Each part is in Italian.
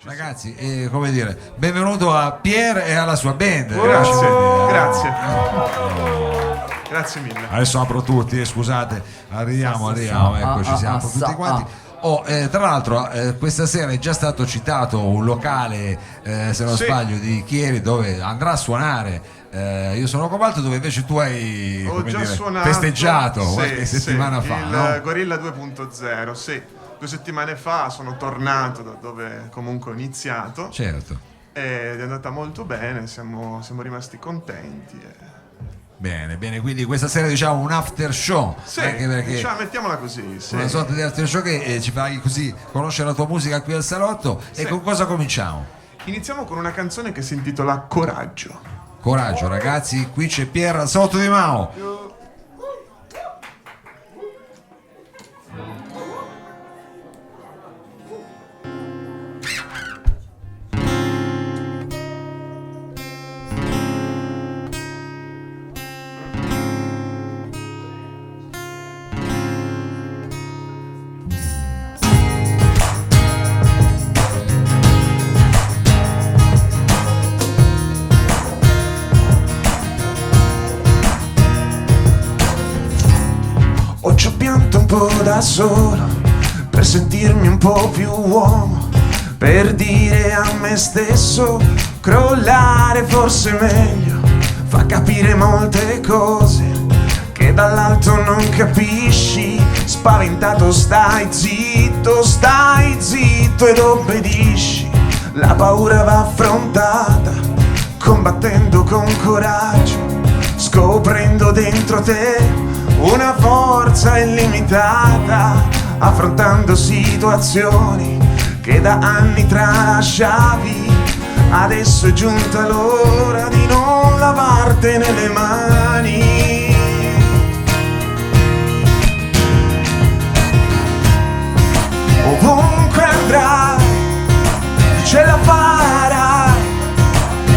Ragazzi, come dire, benvenuto a Pier e alla sua band. Grazie. Grazie mille. Adesso apro tutti, scusate, arriviamo, ecco, ci siamo tutti quanti. Tra l'altro questa sera è già stato citato un locale, se non sbaglio, di Chieri dove andrà a suonare Io sono Cobalto, dove invece tu hai festeggiato qualche settimana fa, il no? Gorilla 2.0, sì. 2 settimane fa sono tornato da dove comunque ho iniziato. Certo. Ed è andata molto bene, siamo rimasti contenti. Bene, quindi questa sera diciamo un after show. Sì, anche perché diciamo, mettiamola così. Sì. Una sorta di after show che ci fai così conoscere la tua musica qui al salotto. Sì. E con cosa cominciamo? Iniziamo con una canzone che si intitola Coraggio. Coraggio, ragazzi, qui c'è Pier al salotto di Mao. Ci ho pianto un po' da solo per sentirmi un po' più uomo, per dire a me stesso crollare forse meglio, fa capire molte cose che dall'alto non capisci. Spaventato stai zitto ed obbedisci. La paura va affrontata combattendo con coraggio, scoprendo dentro te una forza illimitata, affrontando situazioni che da anni tralasciavi. Adesso è giunta l'ora di non lavartene le mani. Ovunque andrai, ce la farai,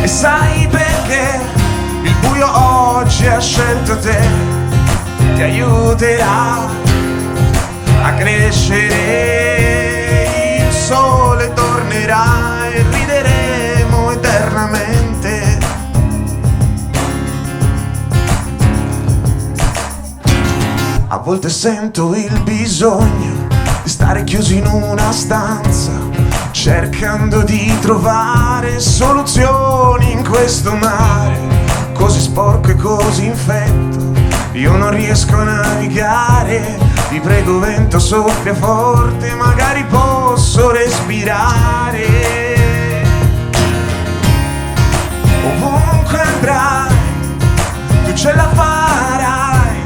e sai perché il buio oggi ha scelto te. Ti aiuterà a crescere, il sole tornerà e rideremo eternamente. A volte sento il bisogno di stare chiusi in una stanza, cercando di trovare soluzioni in questo mare così sporco e così infetto. Io non riesco a navigare, ti prego vento soffia forte, magari posso respirare. Ovunque andrai, tu ce la farai,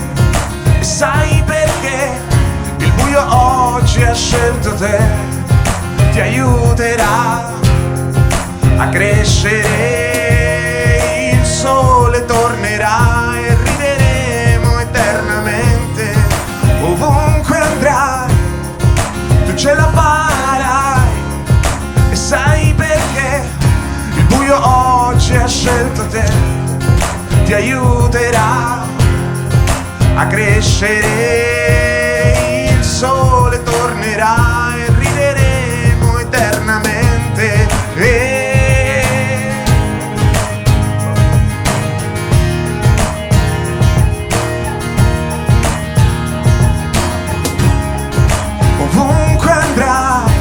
e sai perché il buio oggi ha scelto te. Ti aiuterà a crescere, il sole tornerà e rideremo eternamente. Ovunque andrai, tu ce la farai, e sai perché il buio oggi ha scelto te. Ti aiuterà a crescere, il sole tornerà e rideremo eternamente. Ovunque andrai,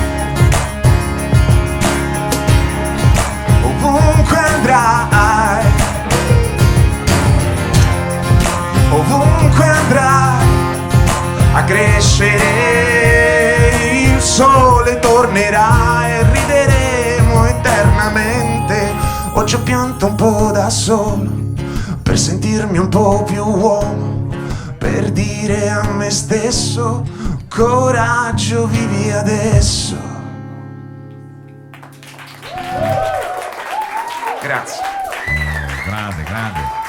ovunque andrai, ovunque andrai a crescere, il sole tornerà e rideremo eternamente. Oggi ho pianto un po' da solo per sentirmi un po' più uomo, per dire a me stesso coraggio, vivi adesso. Grazie. Grande.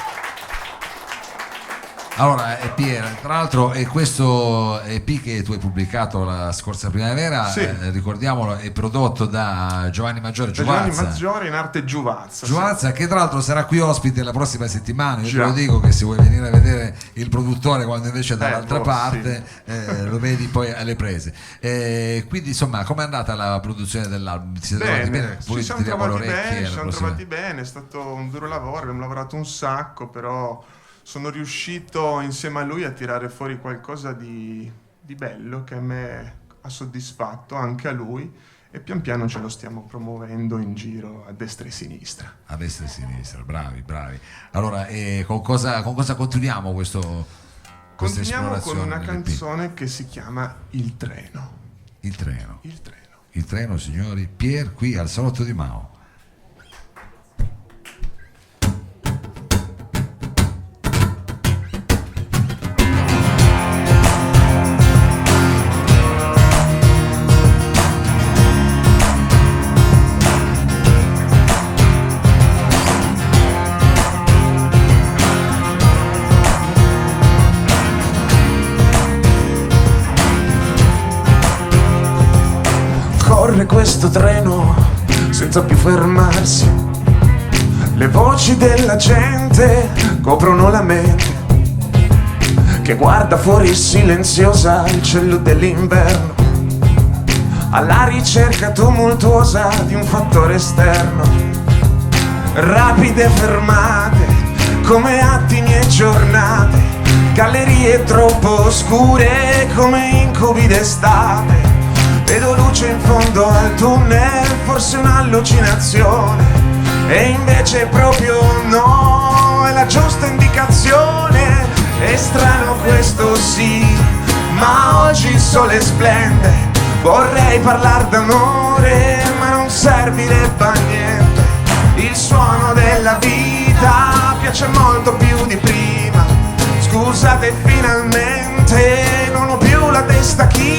Allora, Pier, tra l'altro è questo EP che tu hai pubblicato la scorsa primavera, sì. Ricordiamolo, è prodotto da Giovanni Maggiore Giuvazza. Giovanni Maggiore in arte Giuvazza. Giuvazza, sì. Che tra l'altro sarà qui ospite la prossima settimana. Io Già. te lo dico che se vuoi venire a vedere il produttore quando invece è dall'altra parte, sì. lo vedi poi alle prese. Quindi insomma, com'è andata la produzione dell'album? Ti siete trovati bene? Ci siamo trovati bene, è stato un duro lavoro, abbiamo lavorato un sacco, però sono riuscito insieme a lui a tirare fuori qualcosa di bello che a me ha soddisfatto, anche a lui, e pian piano ce lo stiamo promuovendo in giro a destra e sinistra. A destra e sinistra, bravi. Allora, con cosa continuiamo questa Continuiamo esplorazione con una dell'EP? canzone che si chiama Il treno. Il treno. Il treno. Il treno, signori. Pier qui al salotto di Mao. Corre questo treno senza più fermarsi, le voci della gente coprono la mente che guarda fuori silenziosa il cielo dell'inverno, alla ricerca tumultuosa di un fattore esterno. Rapide fermate come attimi e giornate, gallerie troppo oscure come incubi d'estate. Vedo luce in fondo al tunnel, forse un'allucinazione, e invece proprio no, è la giusta indicazione. È strano questo sì, ma oggi il sole splende. Vorrei parlare d'amore, ma non servirebbe a niente. Il suono della vita piace molto più di prima. Scusate, finalmente non ho più la testa china.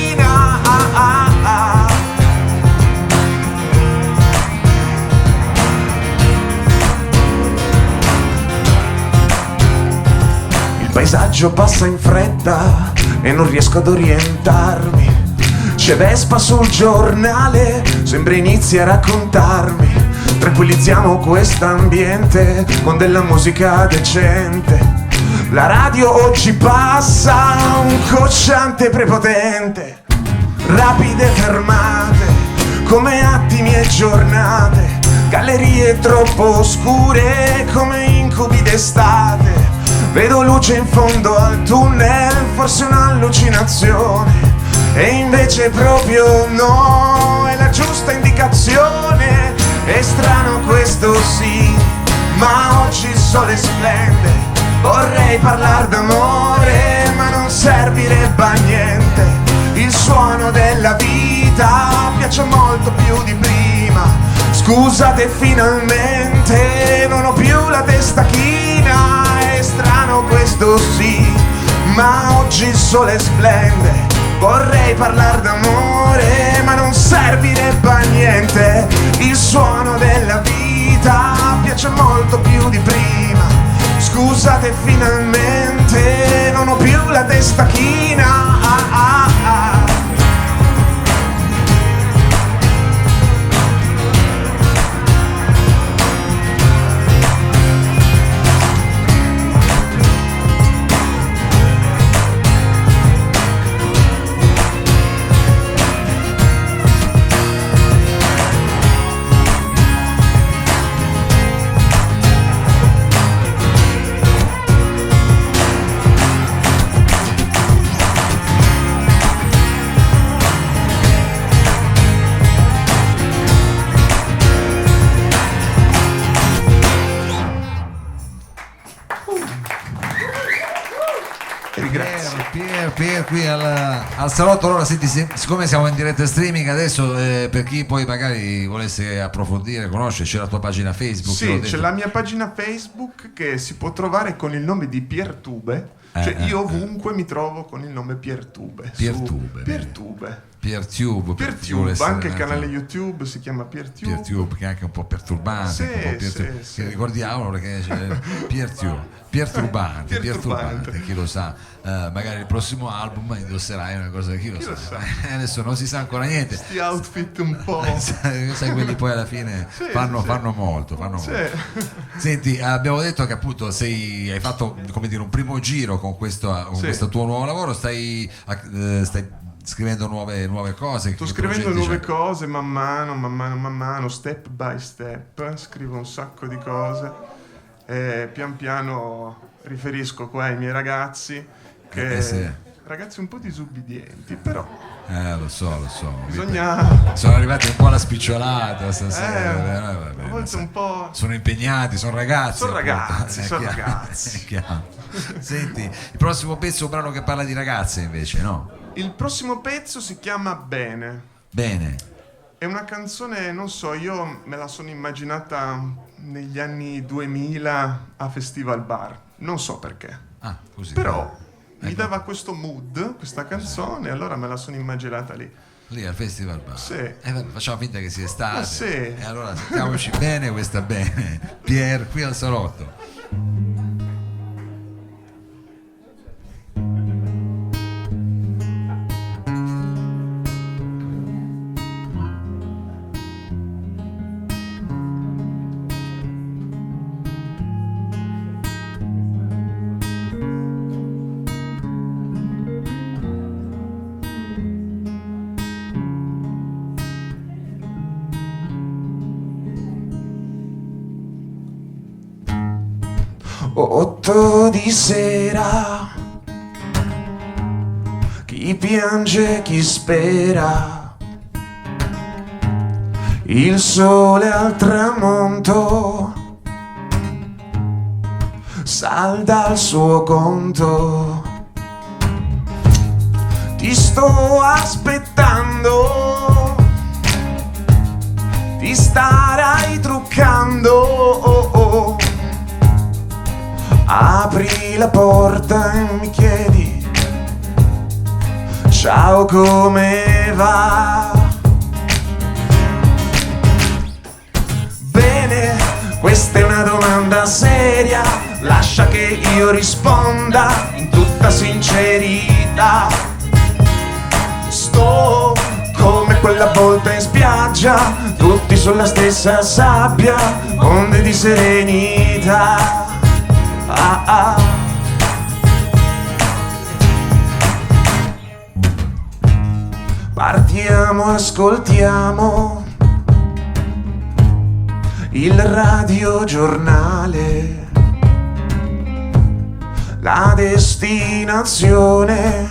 Il paesaggio passa in fretta e non riesco ad orientarmi. C'è Vespa sul giornale, sembra inizi a raccontarmi. Tranquillizziamo quest'ambiente con della musica decente. La radio oggi passa, un cocciante prepotente. Rapide fermate, come attimi e giornate. Gallerie troppo oscure, come incubi d'estate. Vedo luce in fondo al tunnel, forse un'allucinazione, e invece proprio no, è la giusta indicazione. È strano questo sì, ma oggi il sole splende. Vorrei parlare d'amore, ma non servirebbe a niente. Il suono della vita piace molto più di prima. Scusate, finalmente non ho più la testa china. È strano questo sì, ma oggi il sole splende. Vorrei parlare d'amore, ma non servirebbe a niente. Il suono della vita piace molto più di prima. Scusate, finalmente non ho più la testa china. Pier qui al salotto. Allora senti, siccome siamo in diretta streaming adesso, per chi poi magari volesse approfondire, conoscere, c'è la tua pagina Facebook? Sì, c'è la mia pagina Facebook che si può trovare con il nome di Piertube. Cioè io ovunque mi trovo con il nome Piertube. Piertube. Piertube. PeerTube, anche il canale YouTube si chiama PeerTube, che è anche un po' perturbante, che ricordiamolo perché c'è perturbante, chi lo sa, magari il prossimo album indosserai una cosa, chi lo sa. Adesso non si sa ancora niente, sti outfit un po' sai, quelli poi alla fine fanno molto. Senti, abbiamo detto che appunto hai fatto, come dire, un primo giro con questo tuo nuovo lavoro, stai scrivendo nuove cose. Sto scrivendo nuove cose man mano, step by step, scrivo un sacco di cose e pian piano riferisco qua ai miei ragazzi che ragazzi un po' disubbidienti, però lo so sono arrivati un po' alla spicciolata stasera, a volte un po'. Sono impegnati, sono ragazzi, è chiaro. Senti, il prossimo pezzo è un brano che parla di ragazze invece, no? Il prossimo pezzo si chiama Bene. È una canzone, non so, io me la sono immaginata negli anni 2000 a Festival Bar, non so perché. Così. Però mi dava questo mood, questa canzone, allora me la sono immaginata lì al Festival Bar. Facciamo finta che sia estate. E allora sentiamoci bene questa Bene. Pier qui al salotto. Otto di sera, chi piange, chi spera, il sole al tramonto salda il suo conto, ti sto aspettando, ti starai truccando. Apri la porta e mi chiedi ciao, come va? Bene, questa è una domanda seria, lascia che io risponda in tutta sincerità. Sto come quella volta in spiaggia, tutti sulla stessa sabbia, onde di serenità. Partiamo, ascoltiamo il radiogiornale, la destinazione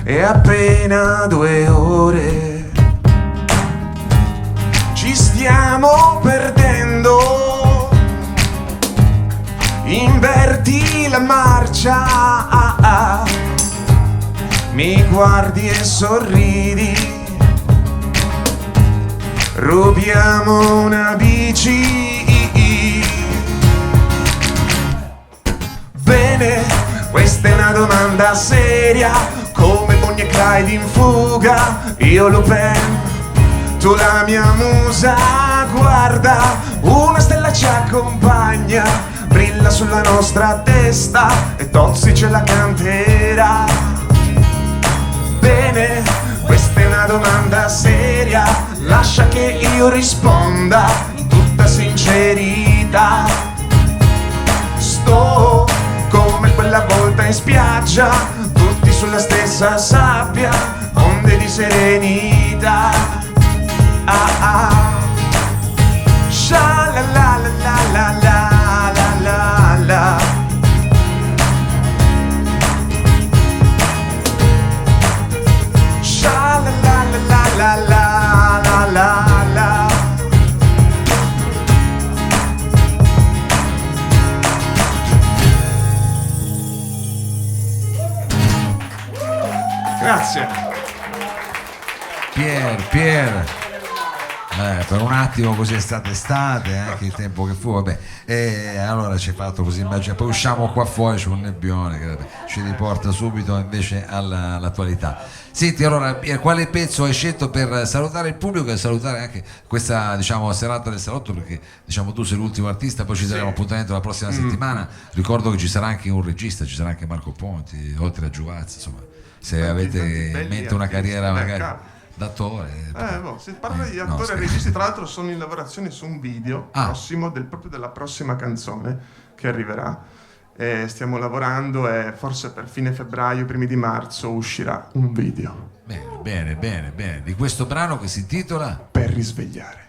è appena 2 ore, ci stiamo perdendo. Inverti la marcia, mi guardi e sorridi, rubiamo una bici. Bene, questa è una domanda seria, come Bonnie e Clyde in fuga, io Lupin, tu la mia musa, guarda, una stella ci accompagna, brilla sulla nostra testa e Tozzi ce la canterà. Bene, questa è una domanda seria, lascia che io risponda in tutta sincerità. Sto come quella volta in spiaggia, tutti sulla stessa sabbia, onde di serenità. Sha la la la la la la la. Sha la la la la la la la la. Grazie. Pier, per un attimo così estate, anche il tempo che fu, vabbè, e allora ci hai fatto così immagina, poi usciamo qua fuori, c'è un nebbione che ci riporta subito invece all'attualità. Senti, allora quale pezzo hai scelto per salutare il pubblico e salutare anche questa, diciamo, serata del salotto, perché diciamo tu sei l'ultimo artista, poi ci daremo appuntamento la prossima settimana. Ricordo che ci sarà anche un regista, ci sarà anche Marco Ponti, oltre a Giuvazzi, insomma, se avete in mente una carriera magari d'attore. Se parla di attori e registi, tra l'altro sono in lavorazione su un video prossimo proprio della prossima canzone che arriverà. Stiamo lavorando e forse per fine febbraio, primi di marzo uscirà un video. Bene. Di questo brano che si intitola Per risvegliare.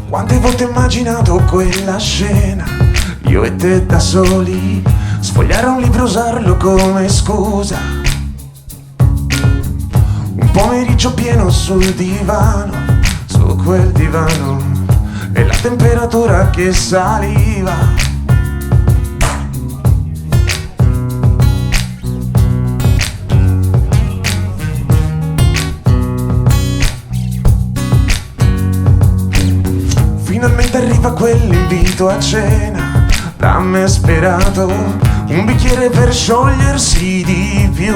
Quante volte ho immaginato quella scena, io e te da soli, sfogliare un libro, usarlo come scusa. Un pomeriggio pieno sul divano, su quel divano, e la temperatura che saliva. Finalmente arriva quell'invito a cena, da me sperato, un bicchiere per sciogliersi di più.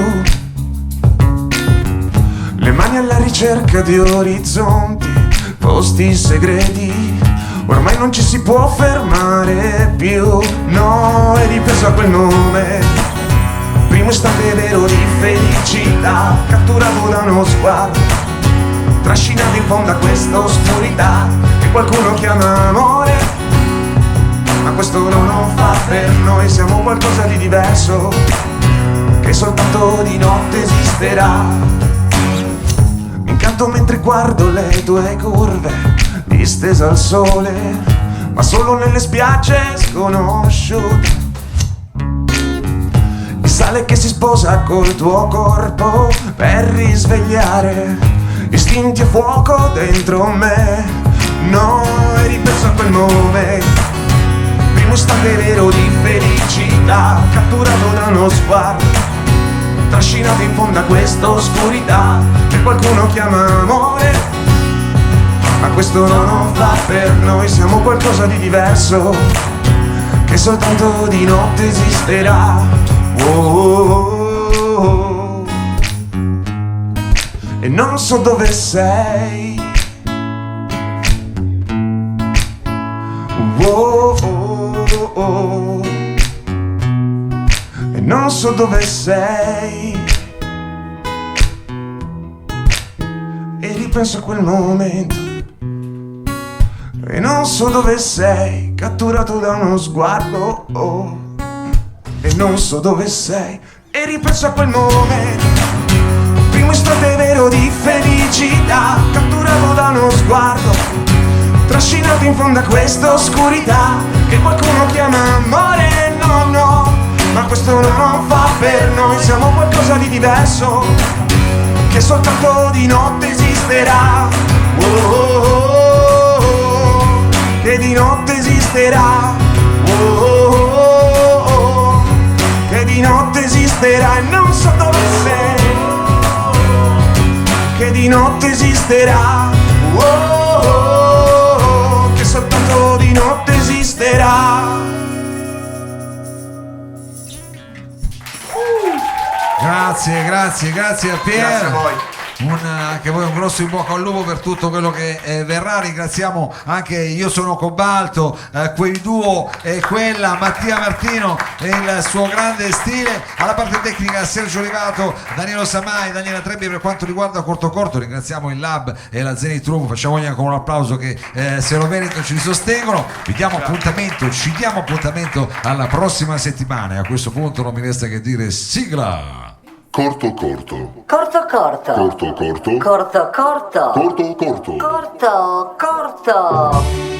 Le mani alla ricerca di orizzonti, posti segreti, ormai non ci si può fermare più. No, e ripreso a quel nome, primo istante vero di felicità, catturato da uno sguardo, trascinato in fondo a questa oscurità che qualcuno chiama amore, ma questo non fa per noi. Siamo qualcosa di diverso che soltanto di notte esisterà. Mi incanto mentre guardo le tue curve distesa al sole, ma solo nelle spiagge sconosciute. Il sale che si sposa col tuo corpo per risvegliare istinti e fuoco dentro me. No, e ripenso a quel nome, primo istante vero di felicità, catturato da uno sguardo, trascinato in fondo a questa oscurità che qualcuno chiama amore, ma questo non fa per noi. Siamo qualcosa di diverso che soltanto di notte esisterà. E non so dove sei, e non so dove sei, e ripenso a quel momento, e non so dove sei, catturato da uno sguardo, e non so dove sei, e ripenso a quel momento, primo istante vero di felicità, catturato da uno sguardo, trascinato in fondo a questa oscurità che qualcuno chiama amore. No, ma questo non fa per noi. Siamo qualcosa di diverso che soltanto di notte esisterà. Che di notte esisterà. Che di notte esisterà. E non so dove sei, che di notte esisterà. Che soltanto di notte esisterà. Grazie a Pier. Grazie a voi. Anche voi un grosso in bocca al lupo per tutto quello che verrà. Ringraziamo anche Io Sono Cobalto, quel duo e quella, Mattia Martino e il suo grande stile. Alla parte tecnica Sergio Olivato, Danilo Samai, Daniela Trebbi per quanto riguarda Corto. Ringraziamo il Lab e la Zenith Room, facciamogli ancora un applauso che se lo meritano, ci sostengono. Ci diamo appuntamento alla prossima settimana e a questo punto non mi resta che dire sigla. Corto corto. Corto corto. Corto corto. Corto corto. Corto corto. Corto corto.